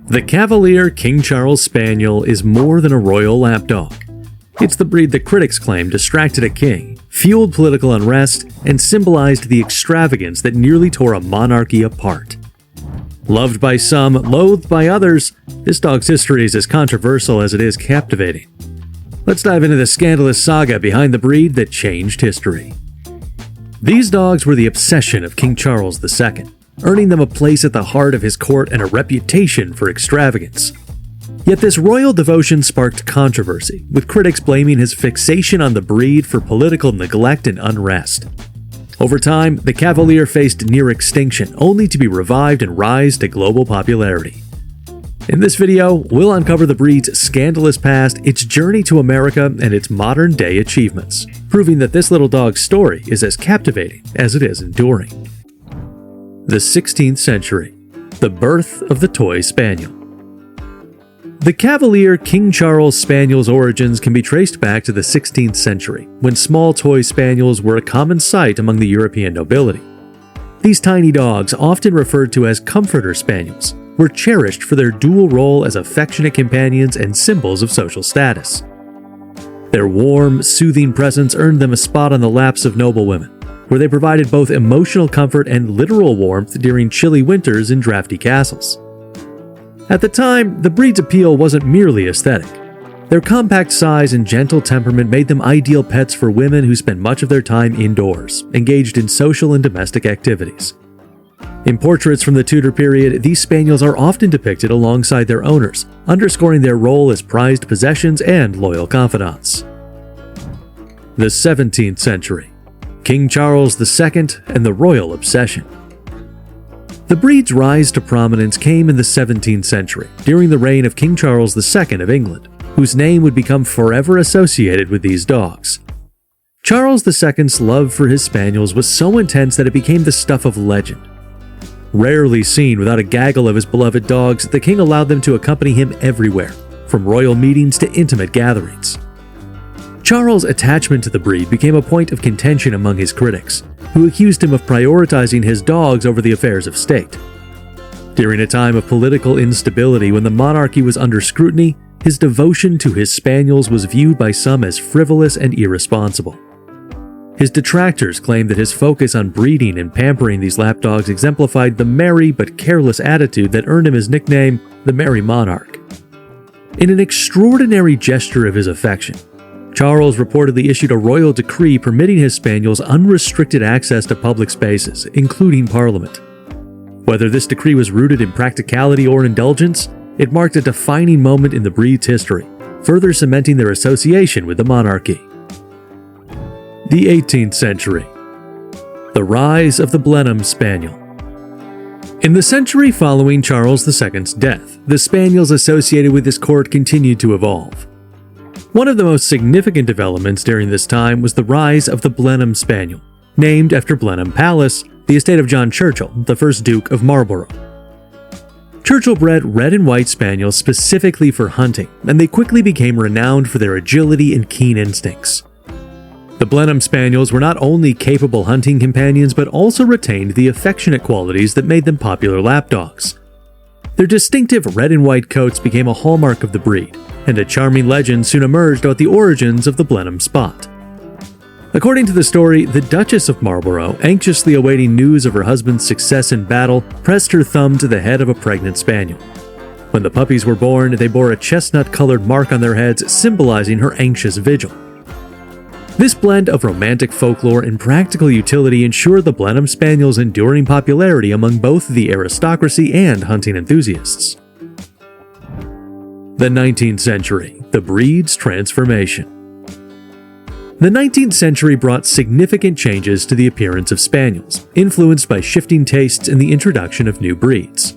The Cavalier King Charles Spaniel is more than a royal lapdog. It's the breed that critics claim distracted a king, fueled political unrest, and symbolized the extravagance that nearly tore a monarchy apart. Loved by some, loathed by others, this dog's history is as controversial as it is captivating. Let's dive into the scandalous saga behind the breed that changed history. These dogs were the obsession of King Charles II, earning them a place at the heart of his court and a reputation for extravagance. Yet this royal devotion sparked controversy, with critics blaming his fixation on the breed for political neglect and unrest. Over time, the Cavalier faced near extinction, only to be revived and rise to global popularity. In this video, we'll uncover the breed's scandalous past, its journey to America, and its modern-day achievements, proving that this little dog's story is as captivating as it is enduring. The 16th century, the birth of the Toy Spaniel. The Cavalier King Charles Spaniel's origins can be traced back to the 16th century, when small toy spaniels were a common sight among the European nobility. These tiny dogs, often referred to as comforter spaniels, were cherished for their dual role as affectionate companions and symbols of social status. Their warm, soothing presence earned them a spot on the laps of noblewomen, where they provided both emotional comfort and literal warmth during chilly winters in drafty castles. At the time, the breed's appeal wasn't merely aesthetic. Their compact size and gentle temperament made them ideal pets for women who spend much of their time indoors, engaged in social and domestic activities. In portraits from the Tudor period, these spaniels are often depicted alongside their owners, underscoring their role as prized possessions and loyal confidants. The 17th century, King Charles II and the royal obsession. The breed's rise to prominence came in the 17th century, during the reign of King Charles II of England, whose name would become forever associated with these dogs. Charles II's love for his spaniels was so intense that it became the stuff of legend. Rarely seen without a gaggle of his beloved dogs, the king allowed them to accompany him everywhere, from royal meetings to intimate gatherings. Charles' attachment to the breed became a point of contention among his critics, who accused him of prioritizing his dogs over the affairs of state. During a time of political instability when the monarchy was under scrutiny, his devotion to his spaniels was viewed by some as frivolous and irresponsible. His detractors claimed that his focus on breeding and pampering these lapdogs exemplified the merry but careless attitude that earned him his nickname, the Merry Monarch. In an extraordinary gesture of his affection, Charles reportedly issued a royal decree permitting his spaniels unrestricted access to public spaces, including Parliament. Whether this decree was rooted in practicality or indulgence, it marked a defining moment in the breed's history, further cementing their association with the monarchy. The 18th century, the rise of the Blenheim Spaniel. In the century following Charles II's death, the spaniels associated with his court continued to evolve. One of the most significant developments during this time was the rise of the Blenheim Spaniel, named after Blenheim Palace, the estate of John Churchill, the first Duke of Marlborough. Churchill bred red and white spaniels specifically for hunting, and they quickly became renowned for their agility and keen instincts. The Blenheim Spaniels were not only capable hunting companions but also retained the affectionate qualities that made them popular lapdogs. Their distinctive red and white coats became a hallmark of the breed, and a charming legend soon emerged about the origins of the Blenheim Spot. According to the story, the Duchess of Marlborough, anxiously awaiting news of her husband's success in battle, pressed her thumb to the head of a pregnant spaniel. When the puppies were born, they bore a chestnut-colored mark on their heads, symbolizing her anxious vigil. This blend of romantic folklore and practical utility ensured the Blenheim Spaniel's enduring popularity among both the aristocracy and hunting enthusiasts. The 19th century, the breed's transformation. The 19th century brought significant changes to the appearance of spaniels, influenced by shifting tastes and the introduction of new breeds.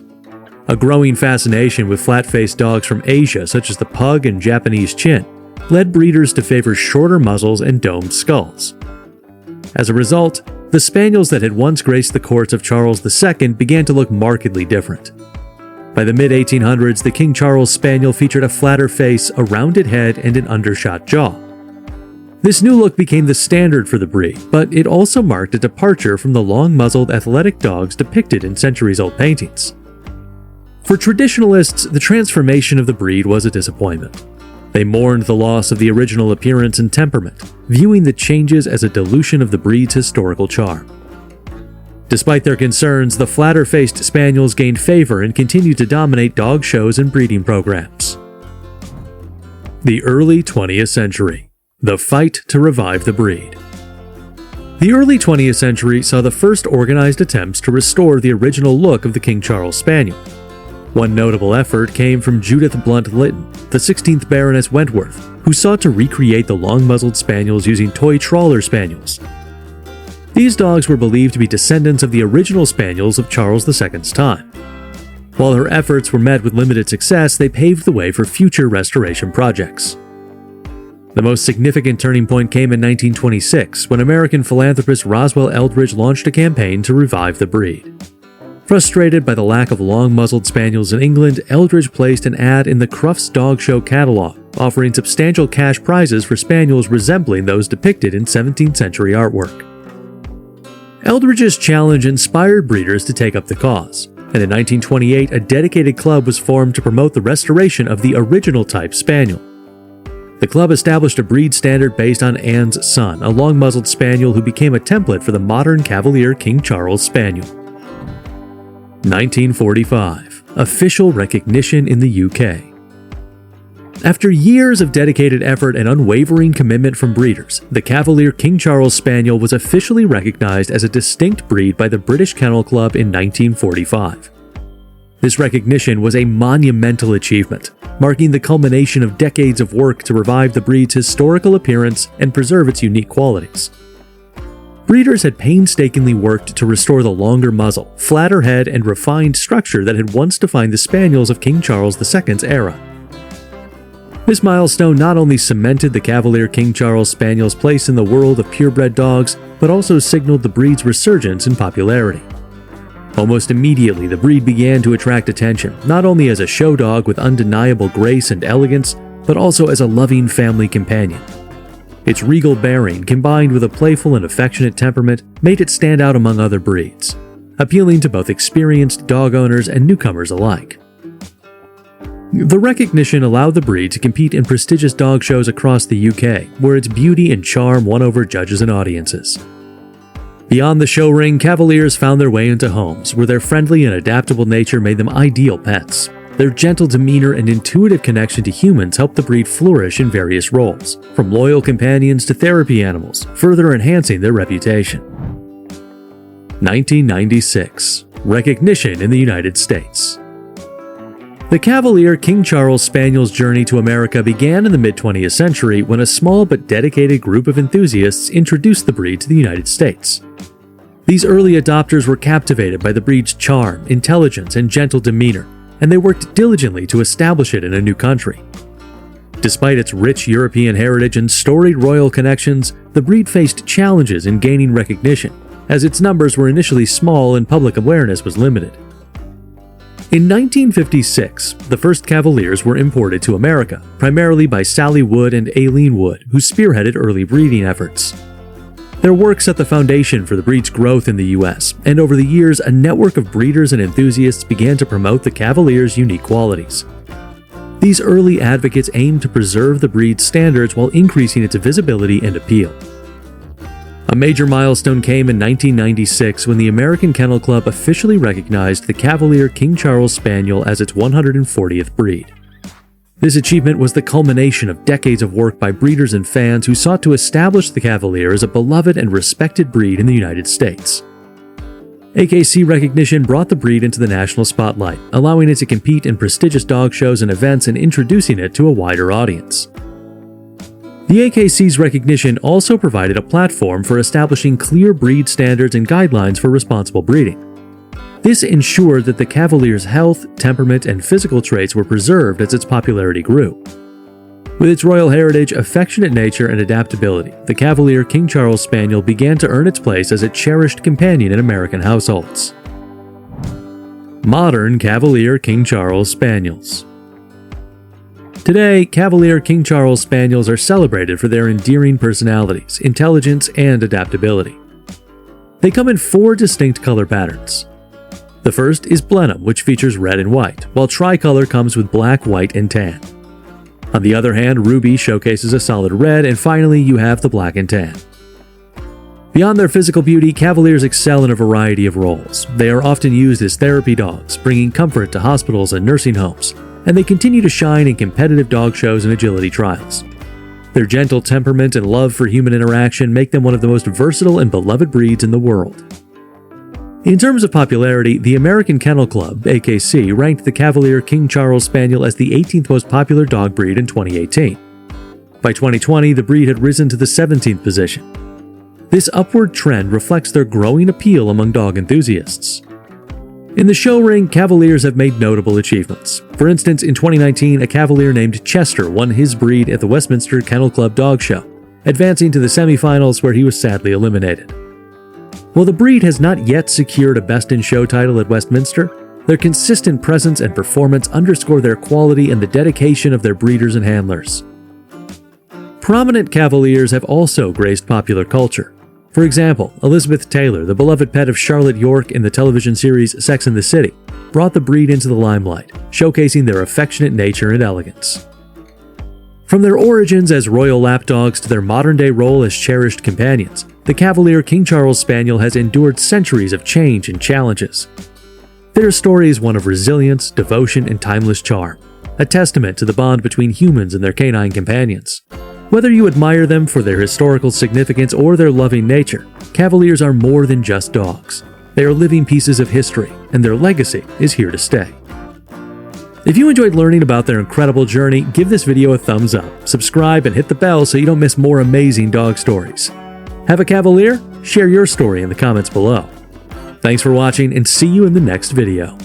A growing fascination with flat-faced dogs from Asia, such as the pug and Japanese chin, led breeders to favor shorter muzzles and domed skulls. As a result, the spaniels that had once graced the courts of Charles II began to look markedly different. By the mid-1800s, the King Charles Spaniel featured a flatter face, a rounded head, and an undershot jaw. This new look became the standard for the breed, but it also marked a departure from the long-muzzled athletic dogs depicted in centuries-old paintings. For traditionalists, the transformation of the breed was a disappointment. They mourned the loss of the original appearance and temperament, viewing the changes as a dilution of the breed's historical charm. Despite their concerns, the flatter-faced Spaniels gained favor and continued to dominate dog shows and breeding programs. The early 20th century. The fight to revive the breed. The early 20th century saw the first organized attempts to restore the original look of the King Charles Spaniel. One notable effort came from Judith Blunt Lytton, the 16th Baroness Wentworth, who sought to recreate the long-muzzled spaniels using toy trawler spaniels. These dogs were believed to be descendants of the original spaniels of Charles II's time. While her efforts were met with limited success, they paved the way for future restoration projects. The most significant turning point came in 1926, when American philanthropist Roswell Eldridge launched a campaign to revive the breed. Frustrated by the lack of long-muzzled spaniels in England, Eldridge placed an ad in the Crufts Dog Show catalog, offering substantial cash prizes for spaniels resembling those depicted in 17th century artwork. Eldridge's challenge inspired breeders to take up the cause, and in 1928 a dedicated club was formed to promote the restoration of the original type spaniel. The club established a breed standard based on Anne's son, a long-muzzled spaniel who became a template for the modern Cavalier King Charles Spaniel. 1945. Official recognition in the UK. After years of dedicated effort and unwavering commitment from breeders, the Cavalier King Charles Spaniel was officially recognized as a distinct breed by the British Kennel Club in 1945. This recognition was a monumental achievement, marking the culmination of decades of work to revive the breed's historical appearance and preserve its unique qualities. Breeders had painstakingly worked to restore the longer muzzle, flatter head, and refined structure that had once defined the Spaniels of King Charles II's era. This milestone not only cemented the Cavalier King Charles Spaniel's place in the world of purebred dogs, but also signaled the breed's resurgence in popularity. Almost immediately, the breed began to attract attention, not only as a show dog with undeniable grace and elegance, but also as a loving family companion. Its regal bearing, combined with a playful and affectionate temperament, made it stand out among other breeds, appealing to both experienced dog owners and newcomers alike. The recognition allowed the breed to compete in prestigious dog shows across the UK, where its beauty and charm won over judges and audiences. Beyond the show ring, Cavaliers found their way into homes, where their friendly and adaptable nature made them ideal pets. Their gentle demeanor and intuitive connection to humans helped the breed flourish in various roles, from loyal companions to therapy animals, further enhancing their reputation. 1996. Recognition in the United States. The Cavalier King Charles Spaniel's journey to America began in the mid-20th century when a small but dedicated group of enthusiasts introduced the breed to the United States. These early adopters were captivated by the breed's charm, intelligence, and gentle demeanor, and they worked diligently to establish it in a new country. Despite its rich European heritage and storied royal connections, the breed faced challenges in gaining recognition, as its numbers were initially small and public awareness was limited. In 1956, the first Cavaliers were imported to America, primarily by Sally Wood and Aileen Wood, who spearheaded early breeding efforts. Their work set the foundation for the breed's growth in the US, and over the years, a network of breeders and enthusiasts began to promote the Cavalier's unique qualities. These early advocates aimed to preserve the breed's standards while increasing its visibility and appeal. A major milestone came in 1996 when the American Kennel Club officially recognized the Cavalier King Charles Spaniel as its 140th breed. This achievement was the culmination of decades of work by breeders and fans who sought to establish the Cavalier as a beloved and respected breed in the United States. AKC recognition brought the breed into the national spotlight, allowing it to compete in prestigious dog shows and events and introducing it to a wider audience. The AKC's recognition also provided a platform for establishing clear breed standards and guidelines for responsible breeding. This ensured that the Cavalier's health, temperament, and physical traits were preserved as its popularity grew. With its royal heritage, affectionate nature, and adaptability, the Cavalier King Charles Spaniel began to earn its place as a cherished companion in American households. Modern Cavalier King Charles Spaniels. Today, Cavalier King Charles Spaniels are celebrated for their endearing personalities, intelligence, and adaptability. They come in 4 distinct color patterns. The first is Blenheim, which features red and white, while tricolor comes with black, white, and tan. On the other hand, Ruby showcases a solid red, and finally you have the black and tan. Beyond their physical beauty, Cavaliers excel in a variety of roles. They are often used as therapy dogs, bringing comfort to hospitals and nursing homes, and they continue to shine in competitive dog shows and agility trials. Their gentle temperament and love for human interaction make them one of the most versatile and beloved breeds in the world. In terms of popularity, the American Kennel Club, AKC, ranked the Cavalier King Charles Spaniel as the 18th most popular dog breed in 2018. By 2020, the breed had risen to the 17th position. This upward trend reflects their growing appeal among dog enthusiasts. In the show ring, Cavaliers have made notable achievements. For instance, in 2019, a Cavalier named Chester won his breed at the Westminster Kennel Club Dog Show, advancing to the semifinals where he was sadly eliminated. While the breed has not yet secured a Best in Show title at Westminster, their consistent presence and performance underscore their quality and the dedication of their breeders and handlers. Prominent Cavaliers have also graced popular culture. For example, Elizabeth Taylor, the beloved pet of Charlotte York in the television series Sex and the City, brought the breed into the limelight, showcasing their affectionate nature and elegance. From their origins as royal lapdogs to their modern-day role as cherished companions, the Cavalier King Charles Spaniel has endured centuries of change and challenges. Their story is one of resilience, devotion, and timeless charm, a testament to the bond between humans and their canine companions. Whether you admire them for their historical significance or their loving nature, Cavaliers are more than just dogs. They are living pieces of history, and their legacy is here to stay. If you enjoyed learning about their incredible journey, give this video a thumbs up, subscribe, and hit the bell so you don't miss more amazing dog stories. Have a Cavalier? Share your story in the comments below. Thanks for watching, and see you in the next video.